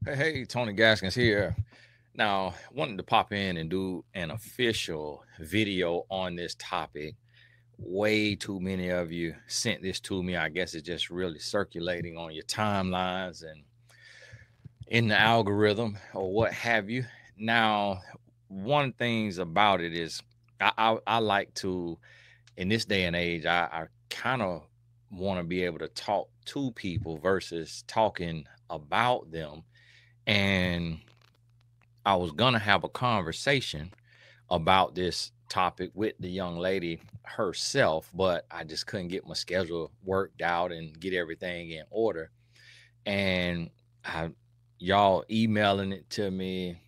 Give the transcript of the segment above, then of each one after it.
Hey, Tony Gaskins here. Now, wanted to pop in and do an official video on this topic. Way too many of you sent this to me. I guess it's just really circulating on your timelines and in the algorithm or what have you. Now, one things about it is I like to, in this day and age, I kind of want to be able to talk to people versus talking about them. And I was gonna have a conversation about this topic with the young lady herself, but I just couldn't get my schedule worked out and get everything in order. And I, y'all emailing it to me.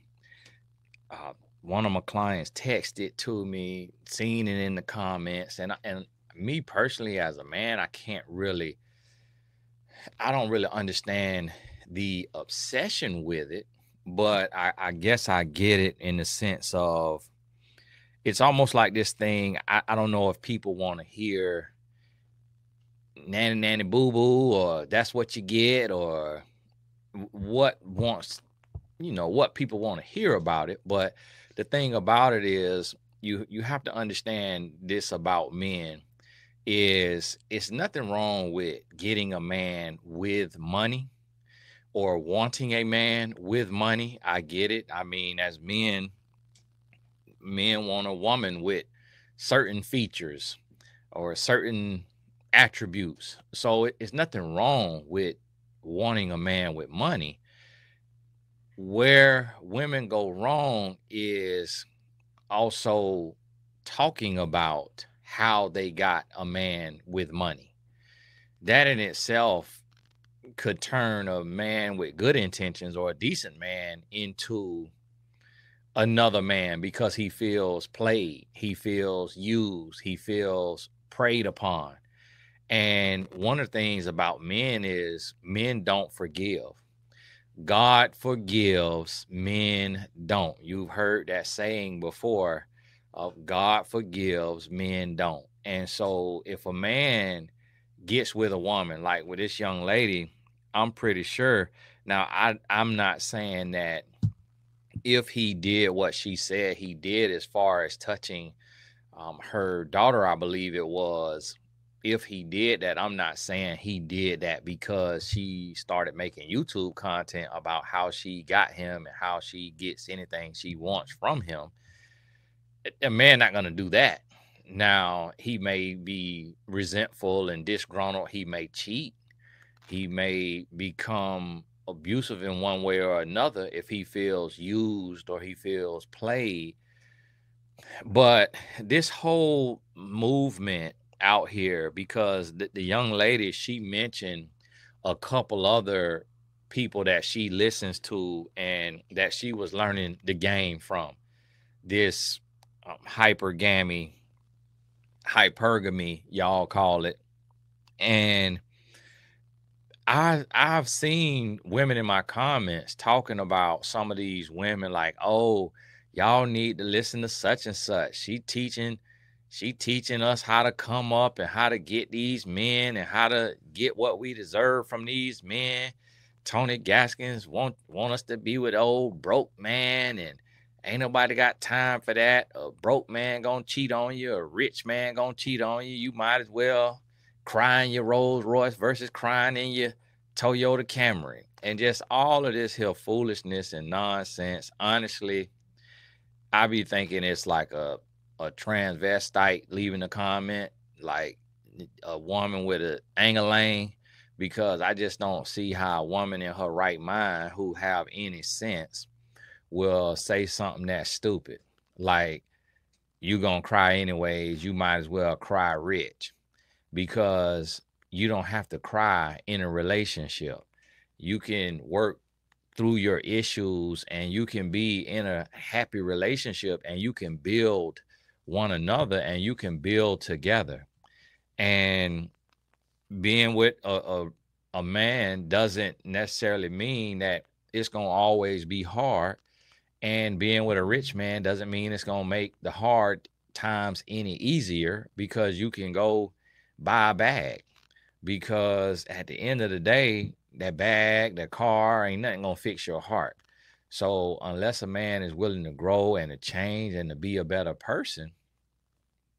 Uh, One of my clients texted to me, seen it in the comments, and me personally as a man, I don't really understand the obsession with it, but I guess I get it in the sense of it's almost like this thing. I don't know if people want to hear nanny nanny boo boo or that's what you get or what wants, what people want to hear about it. But the thing about it is you have to understand this about men is it's nothing wrong with getting a man with money or wanting a man with money. I get it. I mean, as men want a woman with certain features or certain attributes. So it's nothing wrong with wanting a man with money. Where women go wrong is also talking about how they got a man with money. That in itself could turn a man with good intentions or a decent man into another man because he feels played, he feels used, he feels preyed upon. And one of the things about men is men don't forgive. God forgives, men don't. You've heard that saying before of God forgives, men don't. And so if a man gets with a woman, like with this young lady, I'm pretty sure. Now, I'm not saying that if he did what she said he did as far as touching her daughter, I believe it was. If he did that, I'm not saying he did that because she started making YouTube content about how she got him and how she gets anything she wants from him. A man not gonna do that. Now he may be resentful and disgruntled. He may cheat. He may become abusive in one way or another if he feels used or he feels played. But this whole movement out here, because the young lady, she mentioned a couple other people that she listens to and that she was learning the game from. This hypergamy, hypergamy, y'all call it. And I've seen women in my comments talking about some of these women like, "Oh, y'all need to listen to such and such. She teaching us how to come up and how to get these men and how to get what we deserve from these men. Tony Gaskins want us to be with old broke man and ain't nobody got time for that. A broke man gonna cheat on you, a rich man gonna cheat on you. You might as well cry in your Rolls Royce versus crying in your Toyota Camry." And just all of this here foolishness and nonsense. Honestly, I be thinking it's like a transvestite leaving a comment, like a woman with a angle, because I just don't see how a woman in her right mind who have any sense will say something that stupid. Like, you gonna cry anyways, you might as well cry rich, because you don't have to cry in a relationship. You can work through your issues and you can be in a happy relationship and you can build one another and you can build together. And being with a man doesn't necessarily mean that it's going to always be hard. And being with a rich man doesn't mean it's going to make the hard times any easier, because you can go buy a bag. Because at the end of the day, that bag, that car, ain't nothing gonna fix your heart. So unless a man is willing to grow and to change and to be a better person,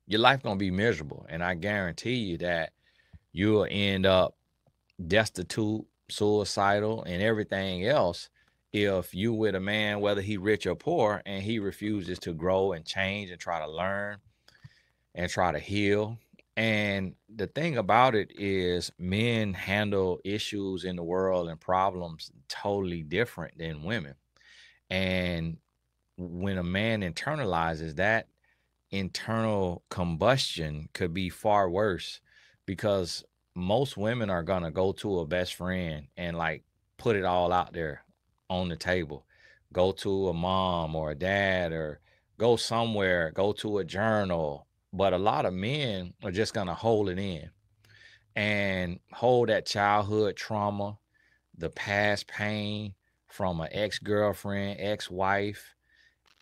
your life gonna be miserable. And I guarantee you that you'll end up destitute, suicidal, and everything else if you with a man, whether he rich or poor, and he refuses to grow and change and try to learn and try to heal. And the thing about it is men handle issues in the world and problems totally different than women. And when a man internalizes that, internal combustion could be far worse, because most women are gonna go to a best friend and like put it all out there on the table. Go to a mom or a dad, or go somewhere, go to a journal. But a lot of men are just gonna hold it in and hold that childhood trauma, the past pain from an ex-girlfriend, ex-wife,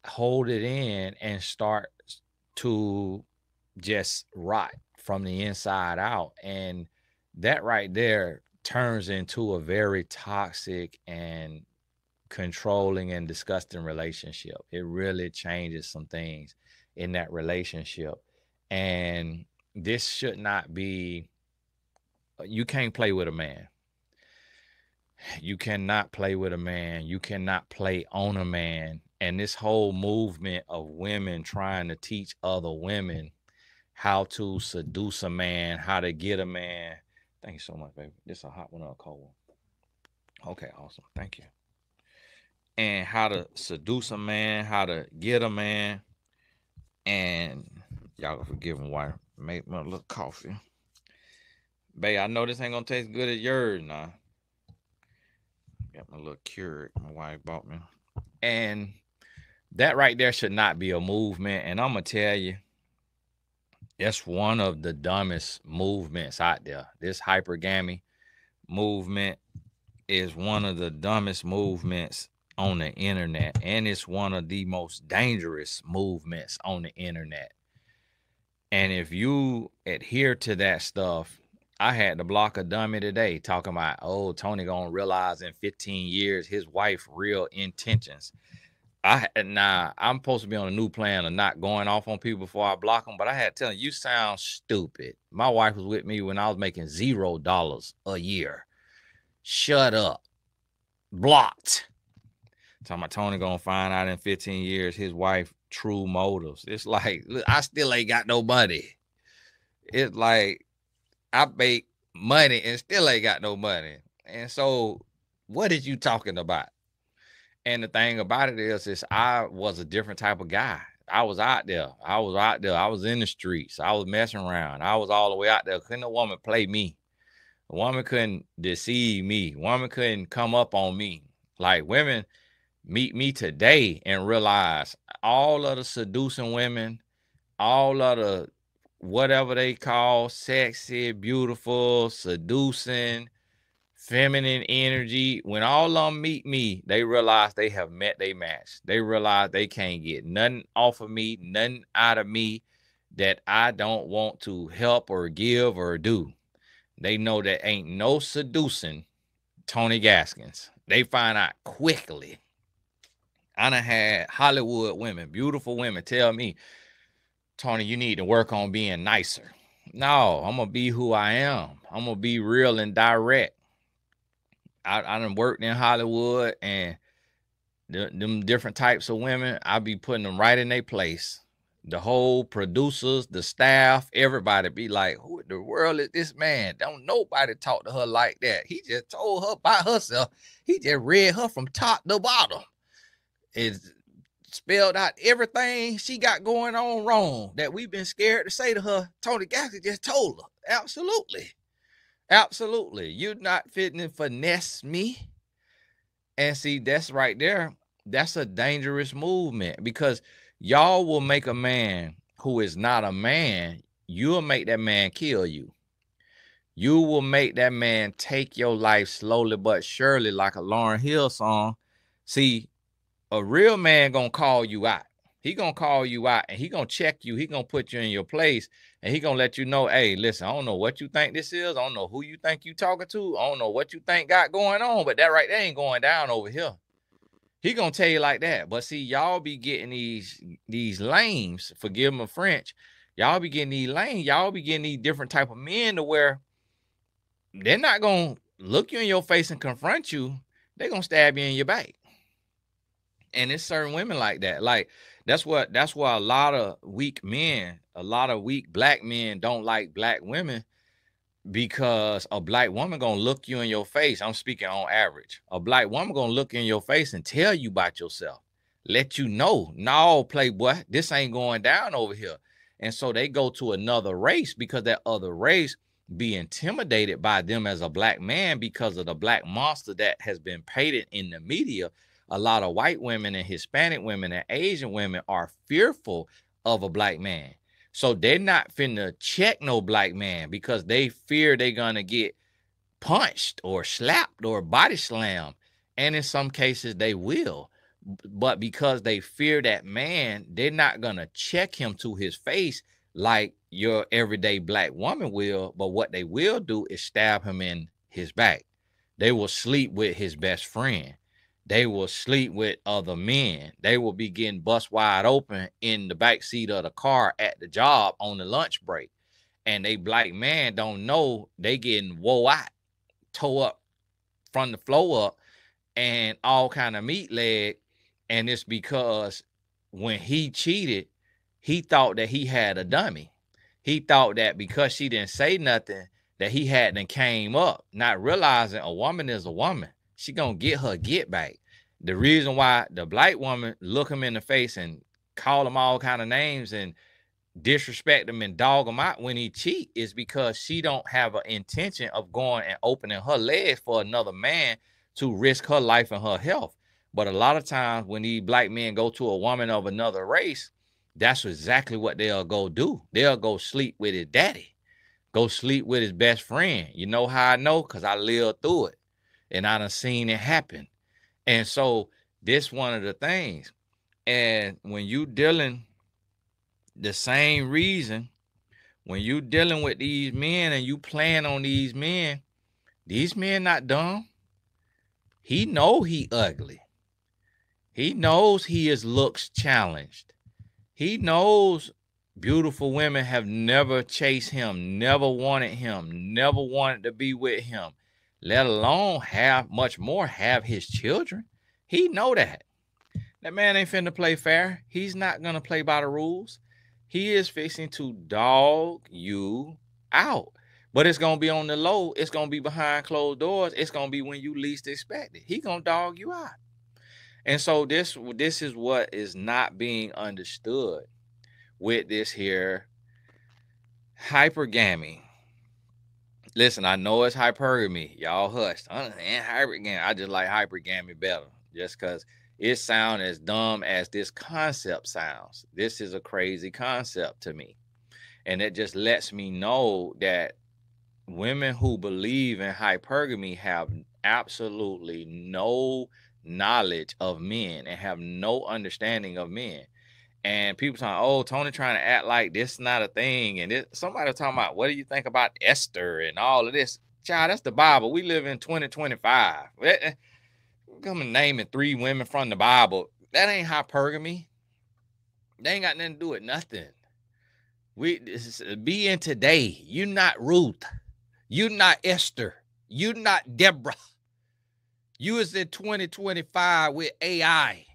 hold it in and start to just rot from the inside out. And that right there turns into a very toxic and controlling and disgusting relationship. It really changes some things in that relationship. And this should not be, you can't play with a man. You cannot play with a man. You cannot play on a man. And this whole movement of women trying to teach other women how to seduce a man, how to get a man. Thank you so much, baby. This is a hot one or a cold one? Okay, awesome. Thank you. And how to seduce a man, how to get a man. And y'all forgive me while I make my little coffee. Babe, I know this ain't gonna taste good as yours now. Got my little Keurig my wife bought me. And that right there should not be a movement. And I'm gonna tell you, that's one of the dumbest movements out there. This hypergamy movement is one of the dumbest movements on the internet, and it's one of the most dangerous movements on the internet. And if you adhere to that stuff, I had to block a dummy today talking about, oh, Tony gonna realize in 15 years his wife real intentions. I'm supposed to be on a new plan of not going off on people before I block them, but I had to tell him, you sound stupid. My wife was with me when I was making $0 a year. Shut up. Blocked. Talking about Tony gonna find out in 15 years his wife true motives. It's like, look, I still ain't got no money. It's like I make money and still ain't got no money. And so what is you talking about? And the thing about it is I was a different type of guy. I was out there. I was in the streets. I was messing around. I was all the way out there. Couldn't a woman play me? A woman couldn't deceive me. A woman couldn't come up on me. Like, women meet me today and realize all of the seducing women, all of the whatever they call sexy, beautiful, seducing, feminine energy, when all of them meet me, they realize they have met their match. They realize they can't get nothing off of me, nothing out of me that I don't want to help or give or do. They know that ain't no seducing Tony Gaskins. They find out quickly. I done had Hollywood women, beautiful women, tell me, Tony, you need to work on being nicer. No, I'm going to be who I am. I'm going to be real and direct. I done worked in Hollywood, and them different types of women, I be putting them right in their place. The whole producers, the staff, everybody be like, who in the world is this man? Don't nobody talk to her like that. He just told her by herself. He just read her from top to bottom. It's spelled out everything she got going on wrong that we've been scared to say to her. Tony Gaskins just told her. Absolutely. Absolutely. You're not fitting to finesse me. And see, that's right there. That's a dangerous movement, because y'all will make a man who is not a man, you'll make that man kill you. You will make that man take your life slowly but surely, like a Lauryn Hill song. See, a real man gonna call you out. He gonna call you out and he gonna check you. He gonna put you in your place and he gonna let you know, hey, listen, I don't know what you think this is. I don't know who you think you talking to. I don't know what you think got going on, but that right there ain't going down over here. He gonna tell you like that. But see, y'all be getting these lames, forgive my French. Y'all be getting these lames, y'all be getting these different type of men to where they're not gonna look you in your face and confront you. They're gonna stab you in your back. And it's certain women like that. Like that's why a lot of weak men, a lot of weak black men don't like black women, because a black woman gonna look you in your face. I'm speaking on average. A black woman gonna look in your face and tell you about yourself, let you know, no, playboy, this ain't going down over here. And so they go to another race because that other race be intimidated by them as a black man because of the black monster that has been painted in the media. A lot of white women and Hispanic women and Asian women are fearful of a black man. So they're not finna check no black man because they fear they're gonna get punched or slapped or body slammed. And in some cases they will. But because they fear that man, they're not gonna check him to his face like your everyday black woman will. But what they will do is stab him in his back. They will sleep with his best friend. They will sleep with other men. They will be getting bust wide open in the back seat of the car at the job on the lunch break. And they black man don't know they getting woe out, toe up from the floor up, and all kind of meat leg. And it's because when he cheated, he thought that he had a dummy. He thought that because she didn't say nothing, that he hadn't came up, not realizing a woman is a woman. She gonna get her get back. The reason why the black woman look him in the face and call him all kind of names and disrespect him and dog him out when he cheat is because she don't have an intention of going and opening her legs for another man to risk her life and her health. But a lot of times when these black men go to a woman of another race, that's exactly what they'll go do. They'll go sleep with his daddy, go sleep with his best friend. You know how I know? Because I lived through it and I done seen it happen. And so this one of the things. And when you dealing the same reason, when you dealing with these men and you playing on these men not dumb. He know he ugly. He knows he is looks challenged. He knows beautiful women have never chased him, never wanted him, never wanted to be with him, let alone have much more have his children. He know that. That man ain't finna play fair. He's not gonna play by the rules. He is fixing to dog you out. But it's gonna be on the low. It's gonna be behind closed doors. It's gonna be when you least expect it. He gonna dog you out. And so this is what is not being understood with this here hypergamy. Listen, I know it's hypergamy. Y'all hush. I understand hypergamy. I just like hypergamy better, just because it sounds as dumb as this concept sounds. This is a crazy concept to me. And it just lets me know that women who believe in hypergamy have absolutely no knowledge of men and have no understanding of men. And people talking, oh, Tony trying to act like this is not a thing. And somebody talking about, what do you think about Esther and all of this? Child, that's the Bible. We live in 2025. Come and naming 3 women from the Bible. That ain't hypergamy. They ain't got nothing to do with nothing. Be in today. You not Ruth. You not Esther. You not Deborah. You is in 2025 with AI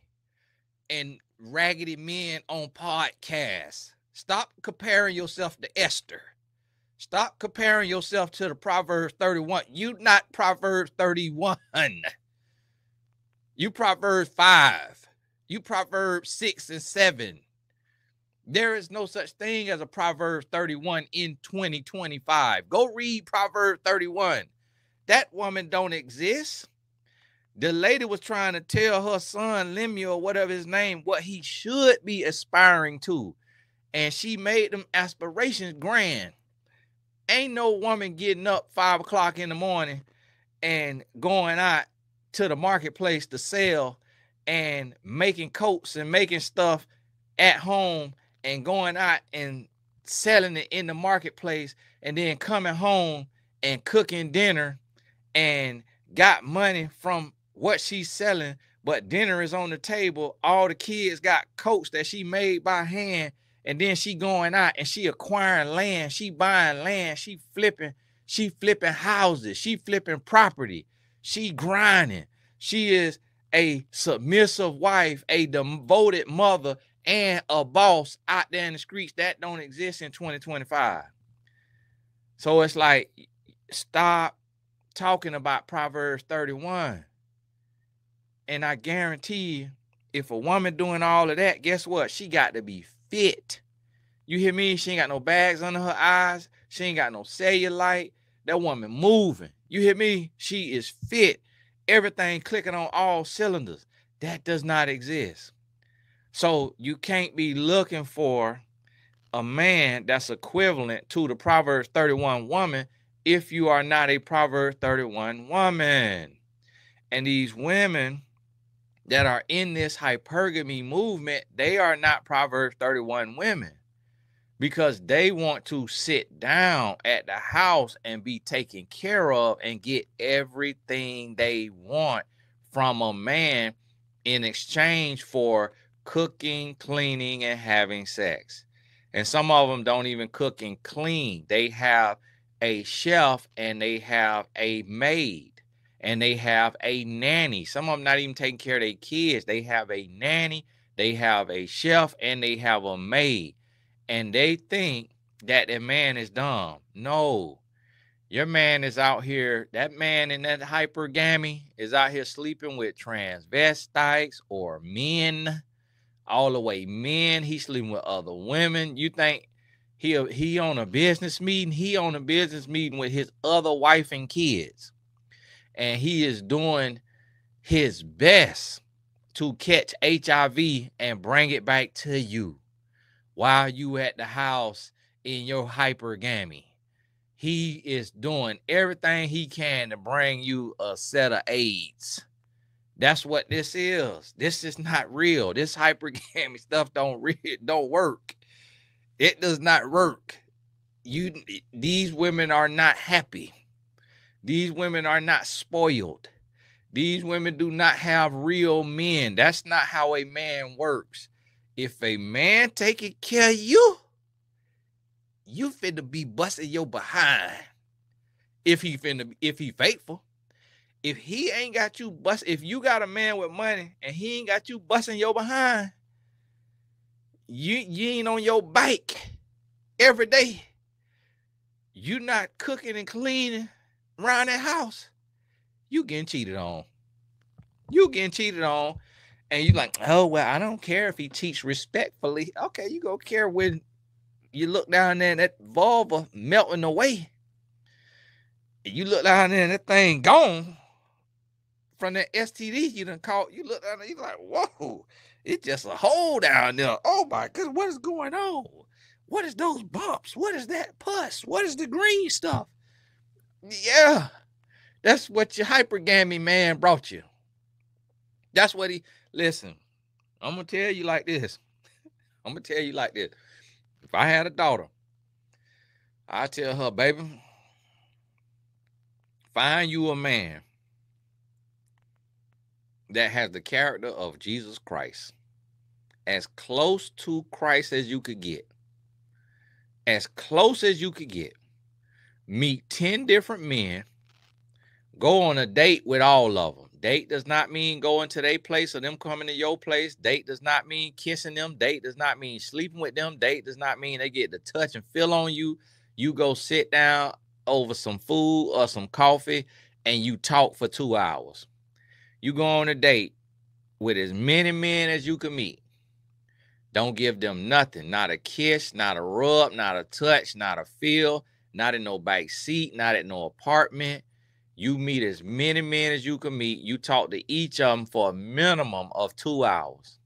and raggedy men on podcasts. Stop comparing yourself to Esther. Stop comparing yourself to the Proverbs 31. You not Proverbs 31. You Proverbs 5. You Proverbs 6 and 7. There is no such thing as a Proverbs 31 in 2025. Go read Proverbs 31. That woman don't exist. The lady was trying to tell her son, Lemuel, or whatever his name, what he should be aspiring to. And she made them aspirations grand. Ain't no woman getting up 5 o'clock in the morning and going out to the marketplace to sell and making coats and making stuff at home and going out and selling it in the marketplace, and then coming home and cooking dinner and got money from what she's selling, but dinner is on the table. All the kids got coats that she made by hand, and then she going out and she acquiring land, she buying land, she flipping houses, she flipping property, she grinding. She is a submissive wife, a devoted mother, and a boss out there in the streets. That don't exist in 2025. So it's like, stop talking about Proverbs 31. And I guarantee you, if a woman doing all of that, guess what? She got to be fit. You hear me? She ain't got no bags under her eyes. She ain't got no cellulite. That woman moving. You hear me? She is fit. Everything clicking on all cylinders. That does not exist. So you can't be looking for a man that's equivalent to the Proverbs 31 woman if you are not a Proverbs 31 woman. And these women that are in this hypergamy movement, they are not Proverbs 31 women, because they want to sit down at the house and be taken care of and get everything they want from a man in exchange for cooking, cleaning, and having sex. And some of them don't even cook and clean. They have a chef and they have a maid and they have a nanny. Some of them not even taking care of their kids. They have a nanny, they have a chef, and they have a maid. And they think that the man is dumb. No, your man is out here. That man in that hypergamy is out here sleeping with transvestites or men, all the way men. He's sleeping with other women. You think he on a business meeting? He on a business meeting with his other wife and kids, and he is doing his best to catch HIV and bring it back to you while you at the house in your hypergamy. He is doing everything he can to bring you a set of AIDS. That's what this is. This is not real. This hypergamy stuff don't work. It does not work. These women are not happy. These women are not spoiled. These women do not have real men. That's not how a man works. If a man taking care of you, you finna be busting your behind. If he faithful. If he ain't got you if you got a man with money and he ain't got you busting your behind, you ain't on your bike every day. You not cooking and cleaning around that house, you getting cheated on. You getting cheated on. And you like, oh, well, I don't care if he cheats respectfully. Okay, you gonna care when you look down there and that vulva melting away. You look down there and that thing gone from that STD you done caught. You look down there, you like, whoa, it's just a hole down there. Oh my goodness, what is going on? What is those bumps? What is that pus? What is the green stuff? Yeah, that's what your hypergamy man brought you. That's what listen, I'm going to tell you like this. If I had a daughter, I tell her, baby, find you a man that has the character of Jesus Christ, as close to Christ as you could get. As close as you could get. Meet 10 different men. Go on a date with all of them. Date does not mean going to their place or them coming to your place. Date does not mean kissing them. Date does not mean sleeping with them. Date does not mean they get to touch and feel on you. You go sit down over some food or some coffee and you talk for 2 hours. You go on a date with as many men as you can meet. Don't give them nothing. Not a kiss, not a rub, not a touch, not a feel, not in no back seat, not at no apartment. You meet as many men as you can meet. You talk to each of them for a minimum of 2 hours.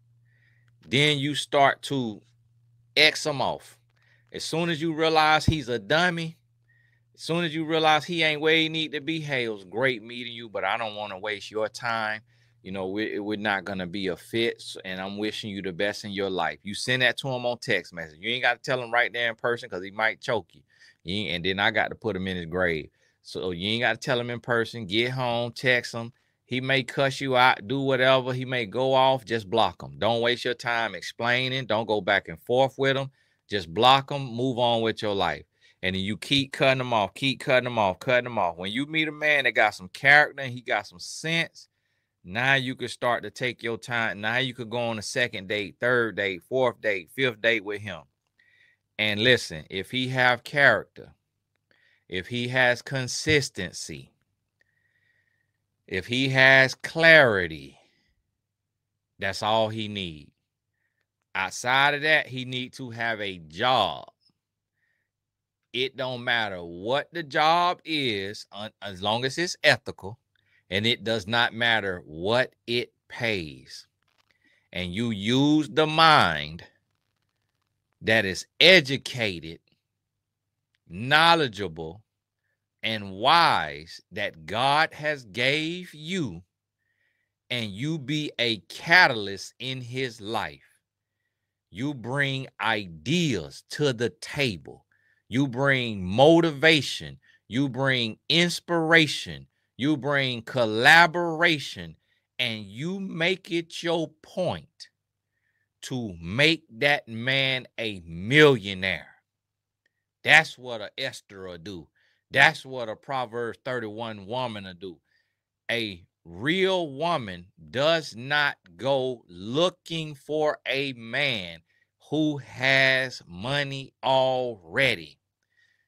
Then you start to X them off. As soon as you realize he's a dummy, as soon as you realize he ain't where he need to be, hey, it was great meeting you, but I don't want to waste your time. You know, we're not gonna be a fit, and I'm wishing you the best in your life. You send that to him on text message. You ain't got to tell him right there in person because he might choke you. And then I got to put him in his grave. So you ain't got to tell him in person. Get home, text him. He may cuss you out, do whatever. He may go off. Just block him. Don't waste your time explaining. Don't go back and forth with him. Just block him. Move on with your life. And then you keep cutting them off. Keep cutting them off. Cutting them off. When you meet a man that got some character and he got some sense, now you could start to take your time. Now you could go on a second date, third date, fourth date, fifth date with him. And listen, if he have character, if he has consistency, if he has clarity, that's all he need. Outside of that, he need to have a job. It don't matter what the job is, as long as it's ethical. And it does not matter what it pays. And you use the mind that is educated, knowledgeable, and wise that God has gave you, and you be a catalyst in his life. You bring ideas to the table. You bring motivation. You bring inspiration. You bring collaboration, and you make it your point to make that man a millionaire. That's what a Esther will do. That's what a Proverbs 31 woman will do. A real woman does not go looking for a man who has money already.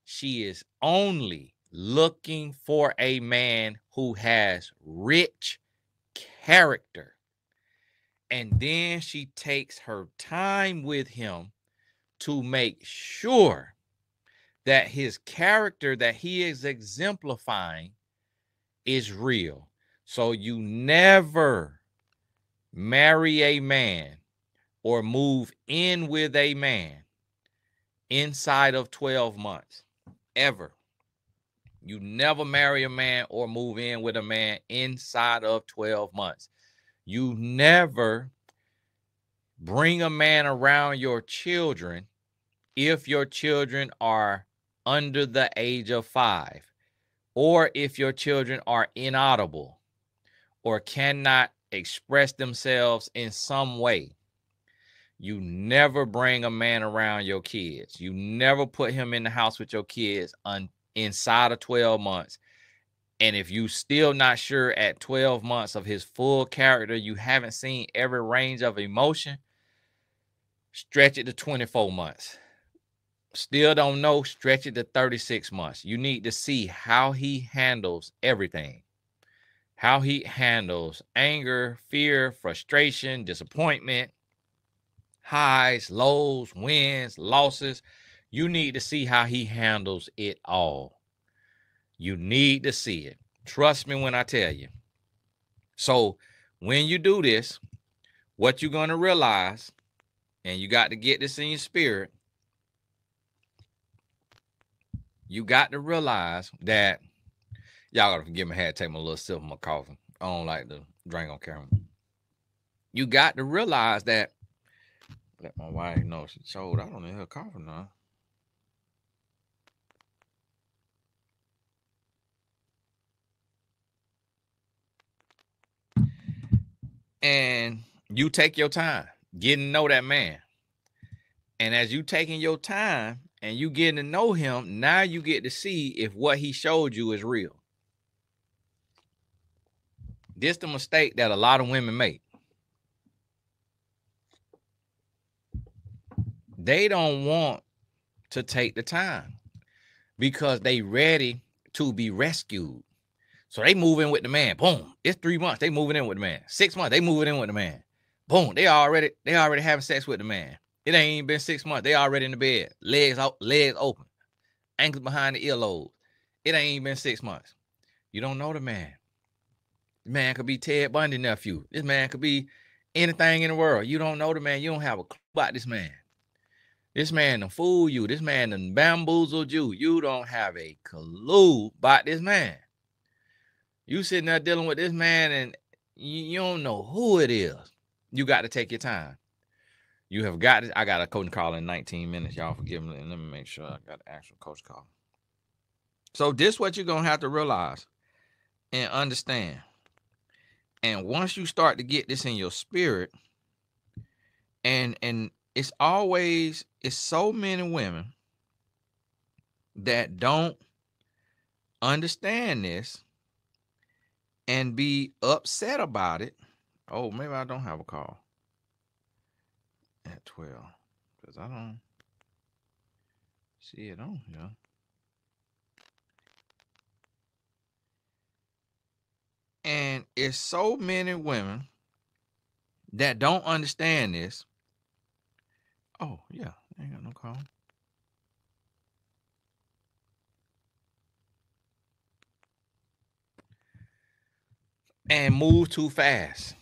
She is only looking for a man who has rich character. And then she takes her time with him to make sure that his character that he is exemplifying is real. So you never marry a man or move in with a man inside of 12 months, ever. You never marry a man or move in with a man inside of 12 months. You never bring a man around your children if your children are under the age of 5, or if your children are inaudible or cannot express themselves in some way. You never bring a man around your kids. You never put him in the house with your kids inside of 12 months. And if you still not sure at 12 months of his full character, you haven't seen every range of emotion, stretch it to 24 months. Still don't know, stretch it to 36 months. You need to see how he handles everything. How he handles anger, fear, frustration, disappointment, highs, lows, wins, losses. You need to see how he handles it all. You need to see it. Trust me when I tell you. So when you do this, what you're going to realize, and you got to get this in your spirit, you got to realize that, y'all got to forgive me, I had to take my little sip of my coffee. I don't like to drink on camera. You got to realize that, let my wife know she showed out on her coffee now. And you take your time getting to know that man. And as you taking your time and you getting to know him, now you get to see if what he showed you is real. This is the mistake that a lot of women make. They don't want to take the time because they ready to be rescued. So they move in with the man. Boom. It's 3 months. They moving in with the man. 6 months. They moving in with the man. Boom. They already having sex with the man. It ain't even been 6 months. They already in the bed. Legs open. Ankles behind the earlobe. It ain't even been 6 months. You don't know the man. The man could be Ted Bundy nephew. This man could be anything in the world. You don't know the man. You don't have a clue about this man. This man done fool you. This man done bamboozled you. You don't have a clue about this man. You sitting there dealing with this man, and You don't know who it is. You got to take your time. You have got it. I got a coaching call in 19 minutes. Y'all forgive me. Let me make sure I got an actual coach call. So this what you're going to have to realize and understand. And once you start to get this in your spirit, and it's so many women that don't understand this and be upset about it. Oh, maybe I don't have a call at 12 because I don't see it on here. And it's so many women that don't understand this. Oh, yeah, I ain't got no call. And move too fast.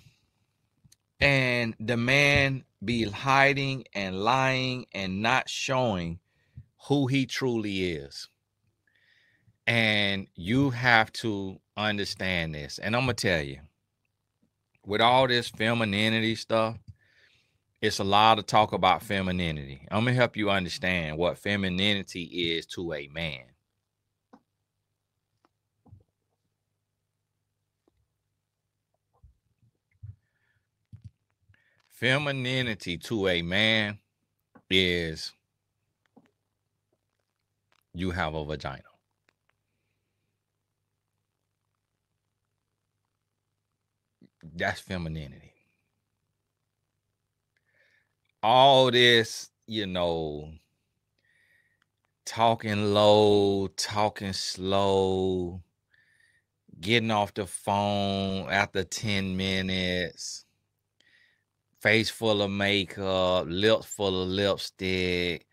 And the man be hiding and lying and not showing who he truly is. And you have to understand this. And I'm going to tell you, with all this femininity stuff, it's a lot of talk about femininity. I'm going to help you understand what femininity is to a man. Femininity to a man is you have a vagina. That's femininity. All this, talking low, talking slow, getting off the phone after 10 minutes, face full of makeup, lips full of lipstick,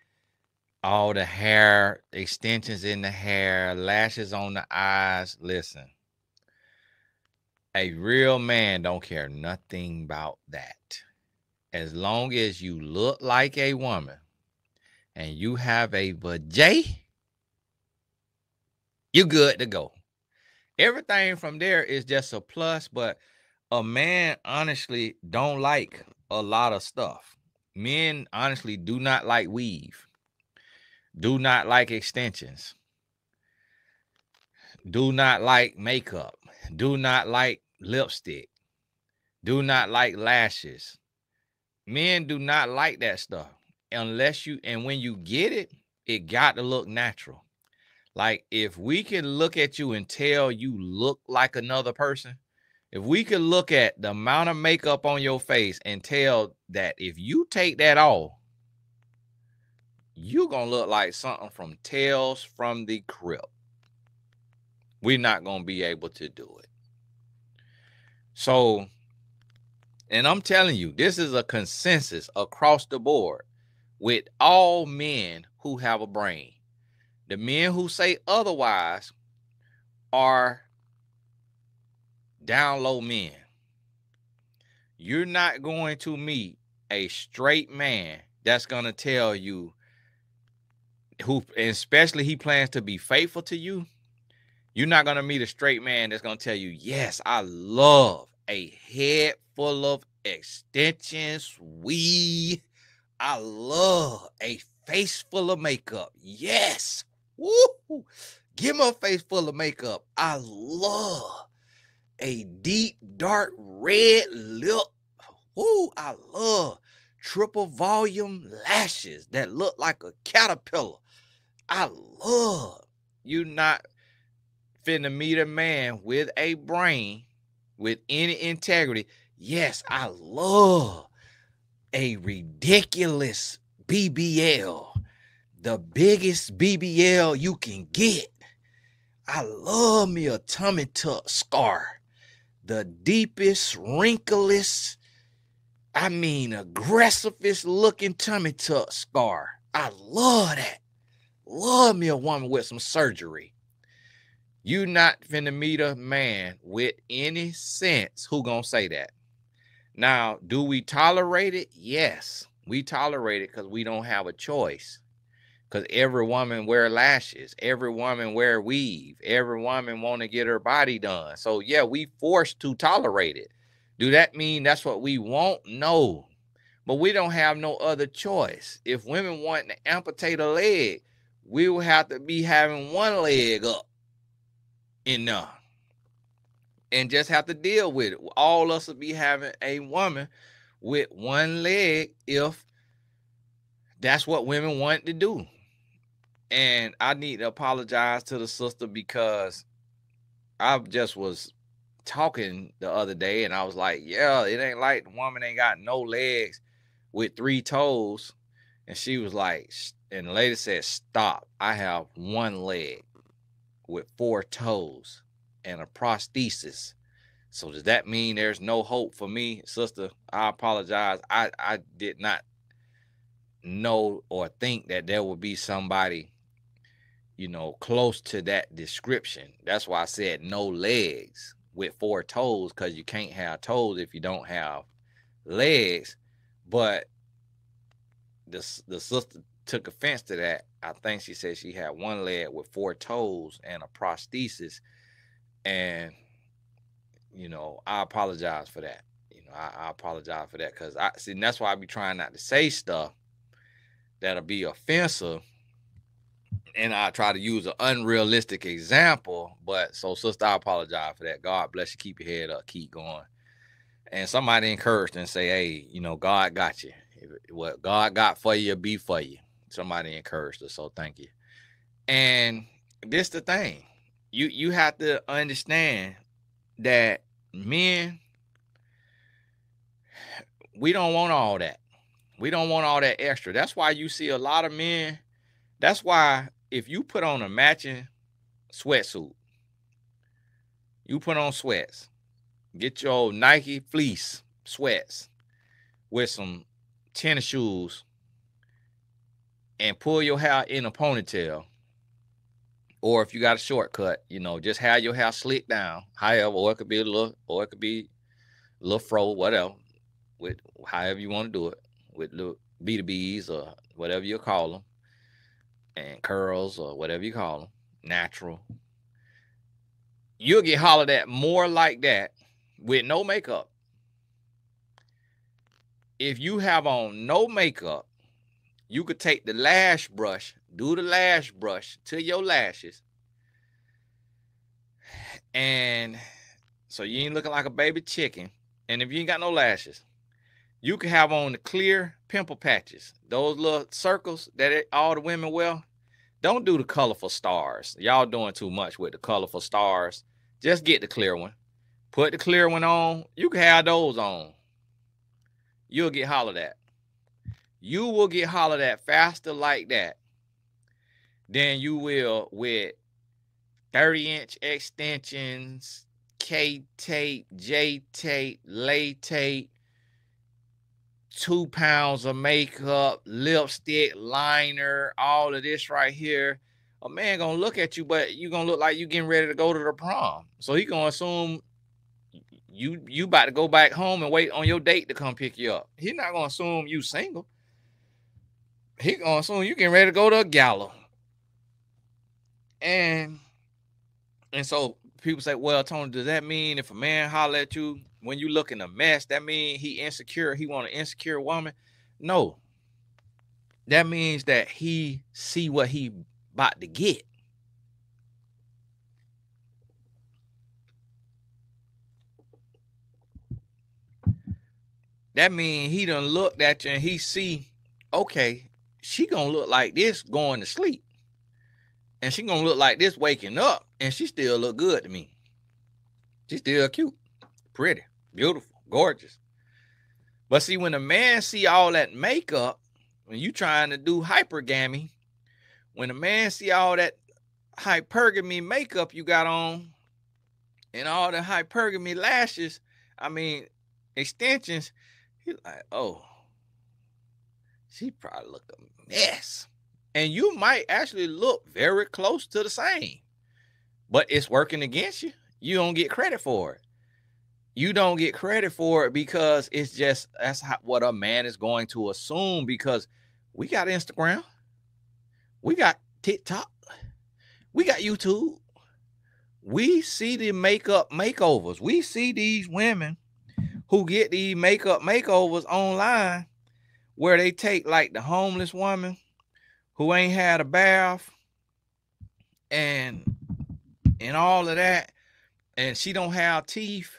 all the hair, extensions in the hair, lashes on the eyes. Listen, a real man don't care nothing about that. As long as you look like a woman and you have a vajay, you good to go. Everything from there is just a plus, but a man honestly don't like a lot of stuff. Men honestly do not like weave, do not like extensions, do not like makeup, do not like lipstick, do not like lashes. Men do not like that stuff and when you get it, it got to look natural. Like if we can look at you and tell you look like another person, if we could look at the amount of makeup on your face and tell that if you take that off, you're going to look like something from Tales from the Crypt. We're not going to be able to do it. So, and I'm telling you, this is a consensus across the board with all men who have a brain. The men who say otherwise are down low men. You're not going to meet a straight man that's going to tell you who, and especially he plans to be faithful to you. You're not going to meet a straight man that's going to tell you, yes, I love a head full of extensions, weave. I love a face full of makeup. Yes. Woo! Give me a face full of makeup. I love a deep, dark red lip. Ooh, I love triple volume lashes that look like a caterpillar. I love. You not finna meet a man with a brain, with any integrity. Yes, I love a ridiculous BBL. The biggest BBL you can get. I love me a tummy tuck scar. The deepest, wrinkliest, aggressivest looking tummy tuck scar. I love that. Love me a woman with some surgery. You not finna meet a man with any sense who gonna say that. Now, do we tolerate it? Yes, we tolerate it because we don't have a choice. Because every woman wear lashes, every woman wear weave, every woman want to get her body done. So yeah, we forced to tolerate it. Do that mean that's what we want? No. But we don't have no other choice. If women want to amputate a leg, we will have to be having one leg up enough and just have to deal with it. All us will be having a woman with one leg if that's what women want to do. And I need to apologize to the sister because I just was talking the other day and I was like, yeah, it ain't like the woman ain't got no legs with 3 toes. And she was like, and the lady said, stop. I have one leg with 4 toes and a prosthesis. So does that mean there's no hope for me? Sister, I apologize. I did not know or think that there would be somebody, you know, close to that description. That's why I said no legs with 4 toes, because you can't have toes if you don't have legs. But the sister took offense to that. I think she said she had one leg with 4 toes and a prosthesis. And, you know, I apologize for that. You know, I apologize for that, because I see, and that's why I be trying not to say stuff that'll be offensive. And I try to use an unrealistic example. But so, sister, I apologize for that. God bless you. Keep your head up. Keep going. And somebody encouraged and say, hey, you know, God got you. What God got for you, be for you. Somebody encouraged us. So thank you. And this the thing. You have to understand that men, we don't want all that. We don't want all that extra. That's why you see a lot of men. That's why if you put on a matching sweatsuit, you put on sweats, get your Nike fleece sweats with some tennis shoes and pull your hair in a ponytail. Or if you got a shortcut, you know, just have your hair slicked down. However, or it could be a little fro, whatever, with however you want to do it, with little B2Bs or whatever you call them, and curls or whatever you call them, natural. You'll get hollered at more like that with no makeup. If you have on no makeup, you could take the lash brush, do the lash brush to your lashes. And so you ain't looking like a baby chicken. And if you ain't got no lashes, you can have on the clear pimple patches, those little circles that all the women wear. Don't do the colorful stars. Y'all doing too much with the colorful stars. Just get the clear one. Put the clear one on. You can have those on. You'll get hollered at. You will get hollered at faster like that than you will with 30-inch extensions, K-tape, J-tape, lay-tape, 2 pounds of makeup, lipstick, liner, all of this right here. A man gonna look at you, but you gonna look like you getting ready to go to the prom. So he gonna assume you about to go back home and wait on your date to come pick you up. He's not gonna assume you single. He gonna assume you getting ready to go to a gala. And so people say, well, Tony, does that mean if a man holler at you when you looking a mess, that mean he insecure, he want an insecure woman? No. That means that he see what he about to get. That means he done looked at you and he see, okay, she gonna look like this going to sleep. And she gonna look like this waking up, and she still look good to me. She's still cute, pretty, beautiful, gorgeous. But see, when a man see all that makeup, when you trying to do hypergamy, when a man see all that hypergamy makeup you got on, and all the hypergamy lashes, I mean, extensions, he's like, oh, she probably look a mess. And you might actually look very close to the same, but it's working against you. You don't get credit for it. You don't get credit for it because it's just, that's what a man is going to assume, because we got Instagram, we got TikTok, we got YouTube. We see the makeup makeovers. We see these women who get these makeup makeovers online where they take like the homeless woman who ain't had a bath and all of that, and she don't have teeth,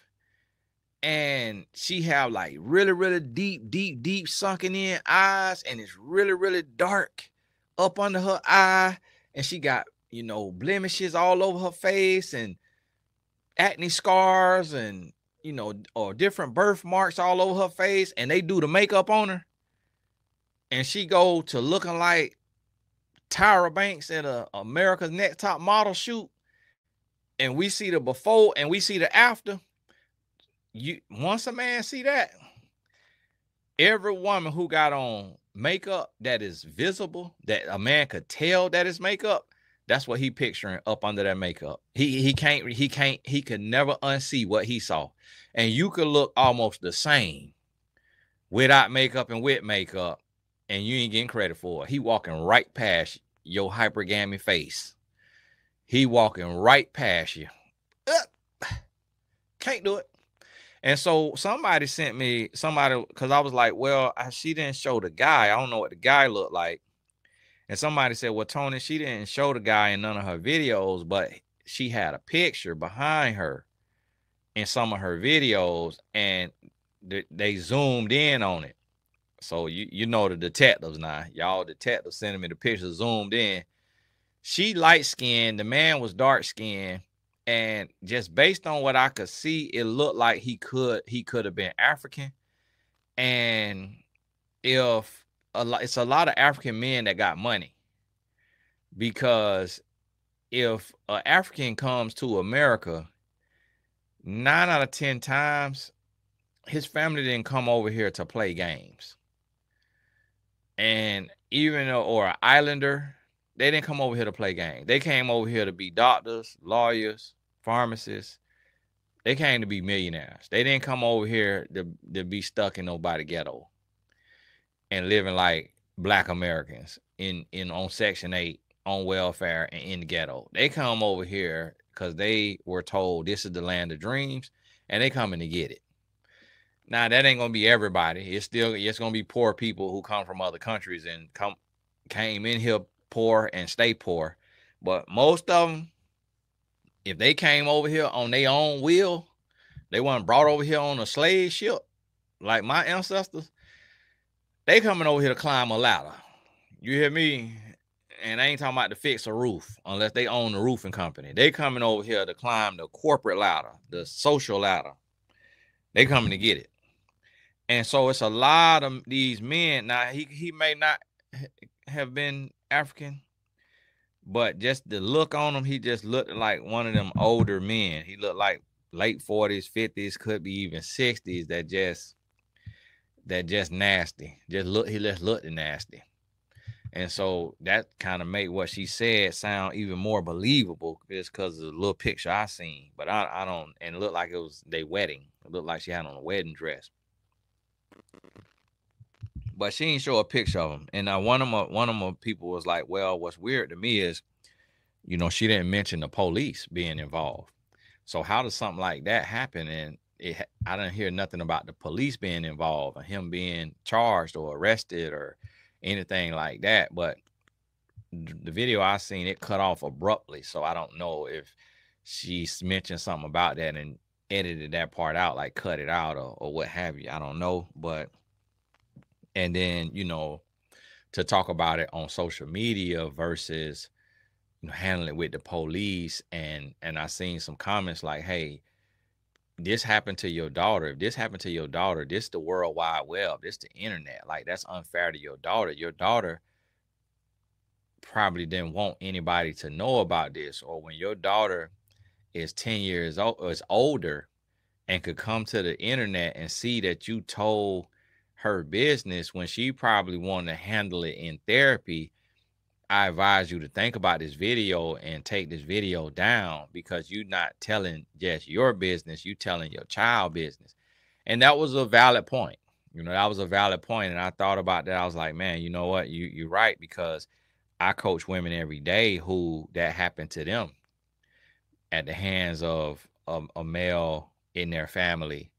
and she have like really deep sunken in eyes, and it's really dark up under her eye, and she got, you know, blemishes all over her face and acne scars and, you know, or different birthmarks all over her face, and they do the makeup on her, and she go to looking like Tyra Banks at a America's Next Top Model shoot, and we see the before and we see the after. Once a man see that, every woman who got on makeup that is visible, that a man could tell that is makeup, that's what he picturing up under that makeup. He could never unsee what he saw. And you could look almost the same without makeup and with makeup, and you ain't getting credit for it. He walking right past your hypergamy face. He walking right past you. Can't do it. And so somebody sent me because I was like, well, she didn't show the guy. I don't know what the guy looked like. And somebody said, well, Tony, she didn't show the guy in none of her videos, but she had a picture behind her in some of her videos, and they zoomed in on it. So you know the detectives now. Y'all detectives sending me the picture zoomed in. She light-skinned, the man was dark-skinned, and just based on what I could see, it looked like he could have been African. And it's a lot of African men that got money, because if an African comes to America, 9 out of 10 times, his family didn't come over here to play games. And even or an islander, they didn't come over here to play games. They came over here to be doctors, lawyers, pharmacists. They came to be millionaires. They didn't come over here to be stuck in nobody's ghetto and living like Black Americans on Section 8, on welfare, and in the ghetto. They come over here because they were told this is the land of dreams, and they coming to get it. Now, that ain't gonna be everybody. It's gonna be poor people who come from other countries and came in here poor and stay poor. But most of them, if they came over here on their own will, they weren't brought over here on a slave ship like my ancestors. They coming over here to climb a ladder. You hear me? And I ain't talking about to fix a roof unless they own the roofing company. They coming over here to climb the corporate ladder, the social ladder. They coming to get it. And so it's a lot of these men. Now, he may not have been African, but just the look on him, he just looked like one of them older men. He looked like late 40s, 50s, could be even 60s. That just nasty. He just looked nasty. And so that kind of made what she said sound even more believable, just because of the little picture I seen. But I don't, and it looked like it was their wedding. It looked like she had on a wedding dress. But she didn't show a picture of him. And now one of my people was like, well, what's weird to me is, you know, she didn't mention the police being involved. So how does something like that happen? And I didn't hear nothing about the police being involved or him being charged or arrested or anything like that. But the video I seen, it cut off abruptly. So I don't know if she mentioned something about that and edited that part out, like cut it out or what have you. I don't know. But and then, you know, to talk about it on social media versus, you know, handling it with the police. And I seen some comments like, hey, this happened to your daughter. If this happened to your daughter, this the World Wide Web, this the internet. Like, that's unfair to your daughter. Your daughter probably didn't want anybody to know about this. Or when your daughter is 10 years old or is older and could come to the internet and see that you told her business when she probably wanted to handle it in therapy, I advise you to think about this video and take this video down, because you're not telling just your business, you telling your child business. And that was a valid point. You know, that was a valid point. And I thought about that. I was like, man, you know what? You're right, because I coach women every day who that happened to them at the hands of a male in their family.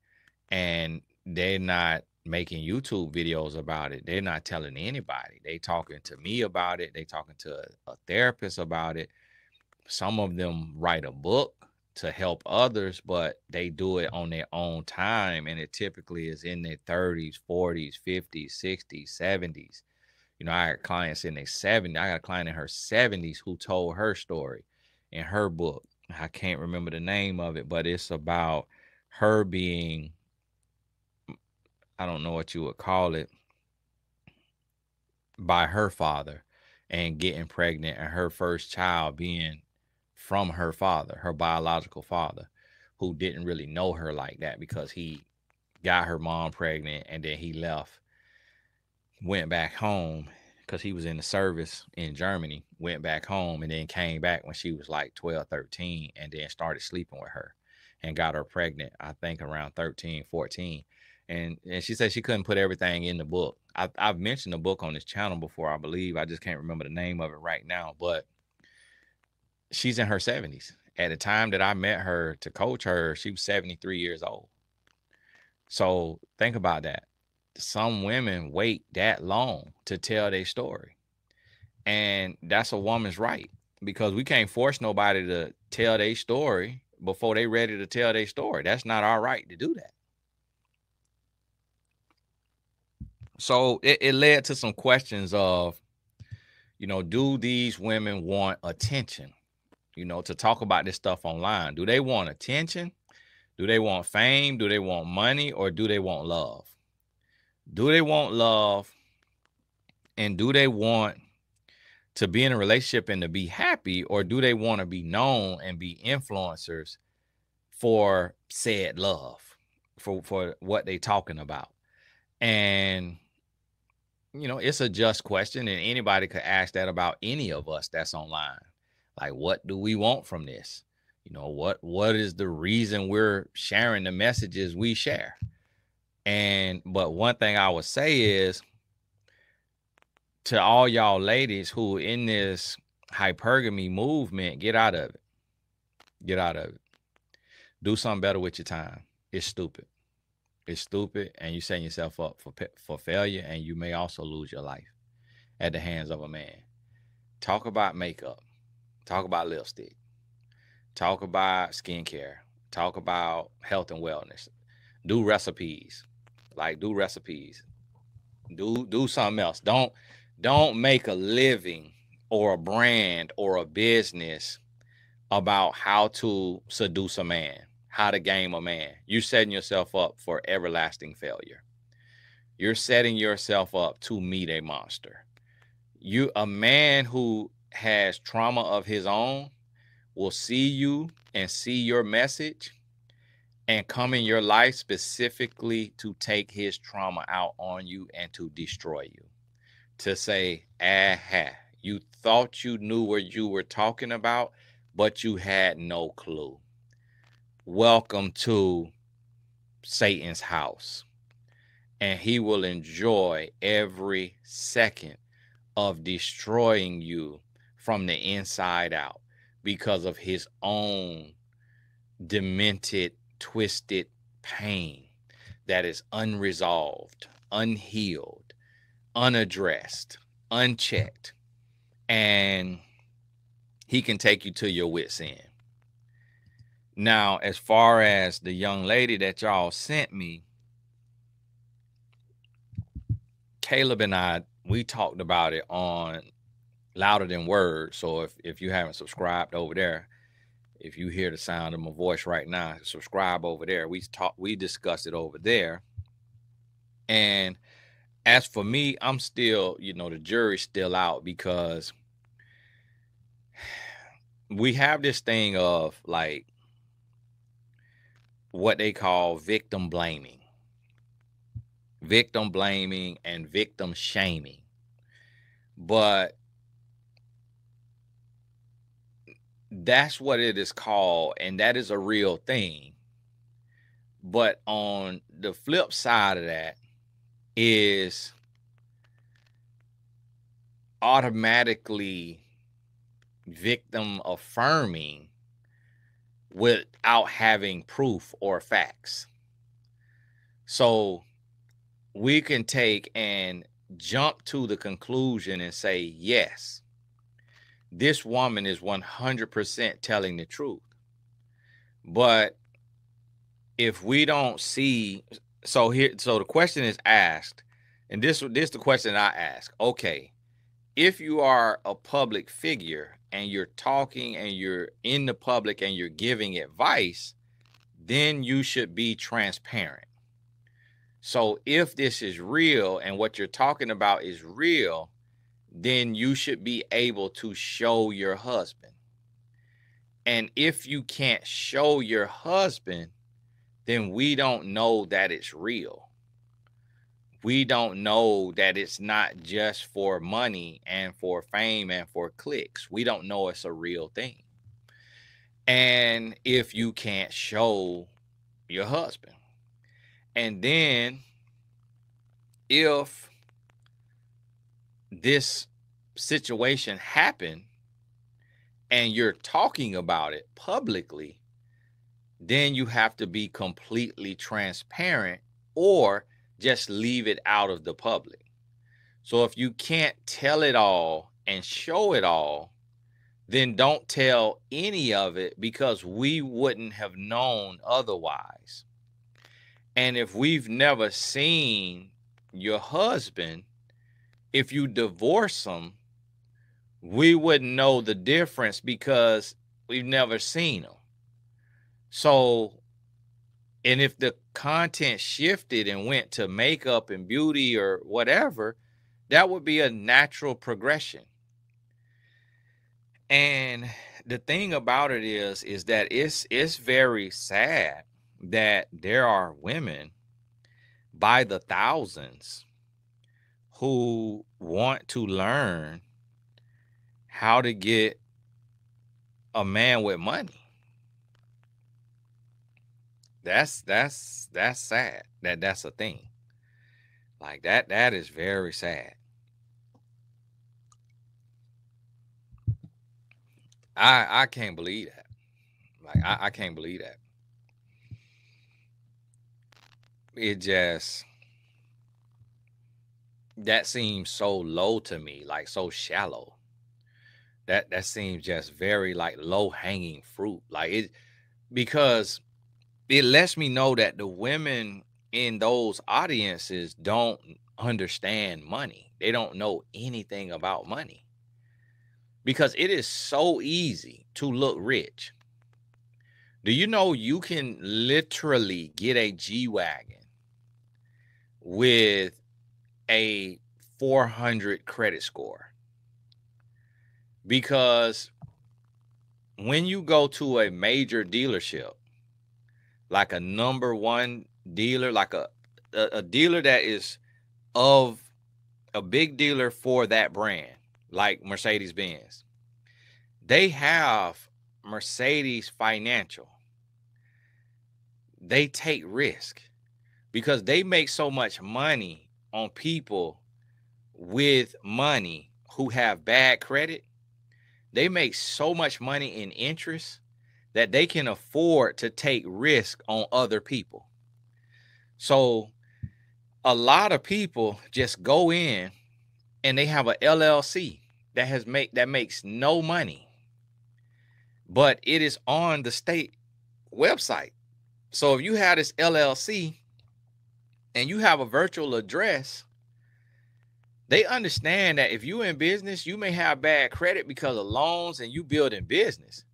and they're not making YouTube videos about it. They're not telling anybody. They talking to me about it. They talking to a therapist about it. Some of them write a book to help others, but they do it on their own time, and it typically is in their 30s, 40s, 50s, 60s, 70s. You know, I got clients in their 70s. I got a client in her 70s who told her story in her book. I can't remember the name of it, but it's about her being, I don't know what you would call it, by her father and getting pregnant, and her first child being from her father, her biological father, who didn't really know her like that because he got her mom pregnant and then he left, went back home because he was in the service in Germany, went back home and then came back when she was like 12, 13, and then started sleeping with her and got her pregnant, I think around 13, 14. And she said she couldn't put everything in the book. I've mentioned the book on this channel before, I believe. I just can't remember the name of it right now, but she's in her 70s. At the time that I met her to coach her, she was 73 years old. So think about that. Some women wait that long to tell their story. And that's a woman's right, because we can't force nobody to tell their story before they're ready to tell their story. That's not our right to do that. So it led to some questions of, you know, do these women want attention, you know, to talk about this stuff online? Do they want attention? Do they want fame? Do they want money? Or do they want love? Do they want love? And do they want to be in a relationship and to be happy? Or do they want to be known and be influencers for said love, for what they talking about? And, you know, it's a just question, and anybody could ask that about any of us that's online. Like, what do we want from this? You know, what is the reason we're sharing the messages we share? But one thing I would say is, to all y'all ladies who in this hypergamy movement, get out of it. Get out of it. Do something better with your time. It's stupid. It's stupid, and you're setting yourself up for failure, and you may also lose your life at the hands of a man. Talk about makeup. Talk about lipstick. Talk about skincare. Talk about health and wellness. Do recipes. Like, do recipes. Do something else. Don't make a living or a brand or a business about how to seduce a man, how to game a man. You're setting yourself up for everlasting failure. You're setting yourself up to meet a monster. A man who has trauma of his own will see you and see your message and come in your life specifically to take his trauma out on you and to destroy you. To say, aha, you thought you knew what you were talking about, but you had no clue. Welcome to Satan's house. And he will enjoy every second of destroying you from the inside out because of his own demented, twisted pain that is unresolved, unhealed, unaddressed, unchecked. And he can take you to your wit's end. Now, as far as the young lady that y'all sent me, Caleb and I, we talked about it on Louder Than Words. So if you haven't subscribed over there, if you hear the sound of my voice right now, subscribe over there. We discussed it over there. And as for me, I'm still, you know, the jury's still out, because we have this thing of like what they call victim blaming and victim shaming. But that's what it is called, and that is a real thing. But on the flip side of that is automatically victim affirming without having proof or facts. So we can take and jump to the conclusion and say, yes, this woman is 100% telling the truth. But if we don't see, so the question is asked, and this the question I ask. Okay, if you are a public figure and you're talking and you're in the public and you're giving advice, then you should be transparent. So if this is real and what you're talking about is real, then you should be able to show your husband. And if you can't show your husband, then we don't know that it's real. We don't know that it's not just for money and for fame and for clicks. We don't know it's a real thing. And if you can't show your husband, and then if this situation happened and you're talking about it publicly, then you have to be completely transparent or just leave it out of the public. So if you can't tell it all and show it all, then don't tell any of it, because we wouldn't have known otherwise. And if we've never seen your husband, if you divorce him, we wouldn't know the difference because we've never seen him. So, and if the content shifted and went to makeup and beauty or whatever, that would be a natural progression. And the thing about it is that it's very sad that there are women by the thousands who want to learn how to get a man with money. That's sad that that's a thing. Like that is very sad. I can't believe that. Like I can't believe that. It just, that seems so low to me, like so shallow. That seems just very like low hanging fruit. Like it, because it lets me know that the women in those audiences don't understand money. They don't know anything about money, because it is so easy to look rich. Do you know you can literally get a G-Wagon with a 400 credit score? Because when you go to a major dealership, like a number one dealer, like a dealer that is of a big dealer for that brand, like Mercedes-Benz, they have Mercedes Financial. They take risk because they make so much money on people with money who have bad credit. They make so much money in interest that they can afford to take risk on other people. So a lot of people just go in and they have a LLC that makes no money, but it is on the state website. So if you have this LLC and you have a virtual address, they understand that if you're in business, you may have bad credit because of loans and you build in business.